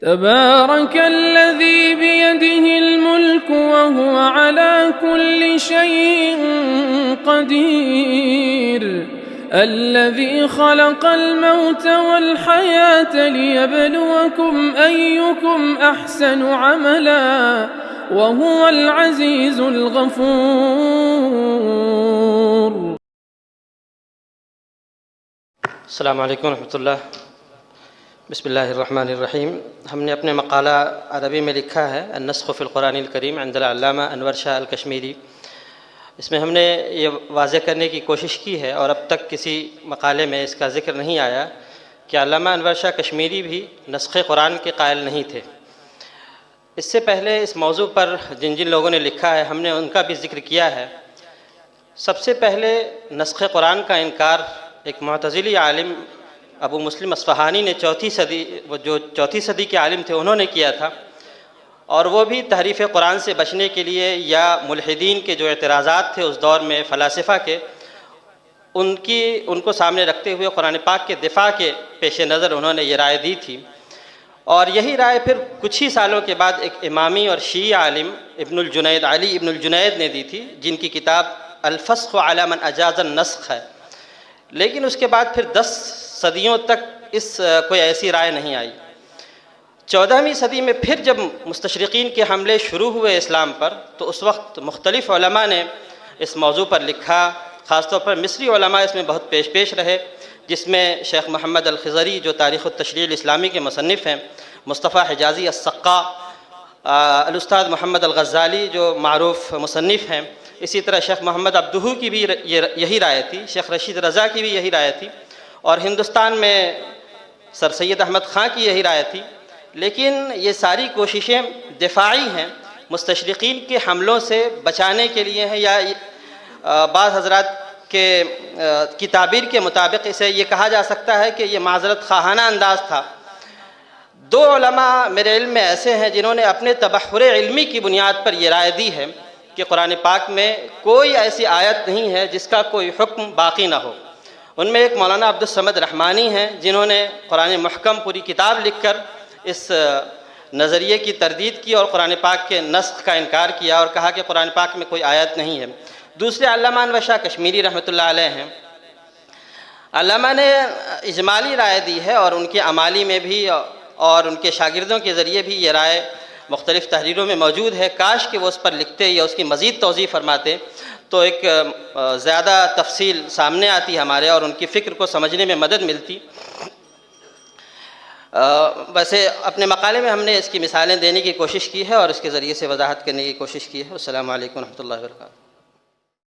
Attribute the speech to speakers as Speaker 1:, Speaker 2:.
Speaker 1: تبارك الذي بيده الملك وهو على كل شيء قدير الذي خلق الموت والحياة ليبلوكم أيكم أحسن عملا وهو العزيز الغفور.
Speaker 2: السلام علیکم ورحمۃ اللہ. بسم اللہ الرحمن الرحیم. ہم نے اپنے مقالہ عربی میں لکھا ہے النسخ فی القرآن الکریم عند العلامہ انور شاہ الکشمیری. اس میں ہم نے یہ واضح کرنے کی کوشش کی ہے، اور اب تک کسی مقالے میں اس کا ذکر نہیں آیا، کہ علامہ انور شاہ کشمیری بھی نسخ قرآن کے قائل نہیں تھے. اس سے پہلے اس موضوع پر جن لوگوں نے لکھا ہے ہم نے ان کا بھی ذکر کیا ہے. سب سے پہلے نسخ قرآن کا انکار ایک معتزلی عالم ابو مسلم اصفہانی نے چوتھی صدی کے عالم تھے، انہوں نے کیا تھا. اور وہ بھی تحریف قرآن سے بچنے کے لیے، یا ملحدین کے جو اعتراضات تھے اس دور میں فلاسفہ کے، ان کو سامنے رکھتے ہوئے قرآن پاک کے دفاع کے پیش نظر انہوں نے یہ رائے دی تھی. اور یہی رائے پھر کچھ ہی سالوں کے بعد ایک امامی اور شیعی عالم علی ابن الجنید نے دی تھی، جن کی کتاب الفسخ علی من اجاز النسخ ہے. لیکن اس کے بعد پھر 10 صدیوں تک کوئی ایسی رائے نہیں آئی. 14ویں صدی میں پھر جب مستشرقین کے حملے شروع ہوئے اسلام پر، تو اس وقت مختلف علماء نے اس موضوع پر لکھا. خاص طور پر مصری علماء اس میں بہت پیش رہے، جس میں شیخ محمد الخضری جو تاریخ التشریع الاسلامی کے مصنف ہیں، مصطفیٰ حجازی السقا، الاستاذ محمد الغزالی جو معروف مصنف ہیں، اسی طرح شیخ محمد عبدہو کی بھی یہی رائے تھی، شیخ رشید رضا کی بھی یہی رائے تھی، اور ہندوستان میں سر سید احمد خان کی یہی رائے تھی. لیکن یہ ساری کوششیں دفاعی ہیں، مستشرقین کے حملوں سے بچانے کے لیے ہیں، یا بعض حضرات کی تعبیر کے مطابق اسے یہ کہا جا سکتا ہے کہ یہ معذرت خواہانہ انداز تھا. 2 علماء میرے علم میں ایسے ہیں جنہوں نے اپنے تبحر علمی کی بنیاد پر یہ رائے دی ہے کہ قرآن پاک میں کوئی ایسی آیت نہیں ہے جس کا کوئی حکم باقی نہ ہو. ان میں ایک مولانا عبدالصمد رحمانی ہیں، جنہوں نے قرآن محکم پوری کتاب لکھ کر اس نظریے کی تردید کی اور قرآن پاک کے نسخ کا انکار کیا، اور کہا کہ قرآن پاک میں کوئی آیت نہیں ہے. دوسرے علامہ انور شاہ کشمیری رحمۃ اللہ علیہ ہیں. علامہ نے اجمالی رائے دی ہے، اور ان کے عمالی میں بھی اور ان کے شاگردوں کے ذریعے بھی یہ رائے مختلف تحریروں میں موجود ہے. کاش کہ وہ اس پر لکھتے یا اس کی مزید توضیح فرماتے تو ایک زیادہ تفصیل سامنے آتی ہمارے، اور ان کی فکر کو سمجھنے میں مدد ملتی. ویسے اپنے مقالے میں ہم نے اس کی مثالیں دینے کی کوشش کی ہے، اور اس کے ذریعے سے وضاحت کرنے کی کوشش کی ہے. السلام علیکم ورحمۃ اللہ وبرکاتہ.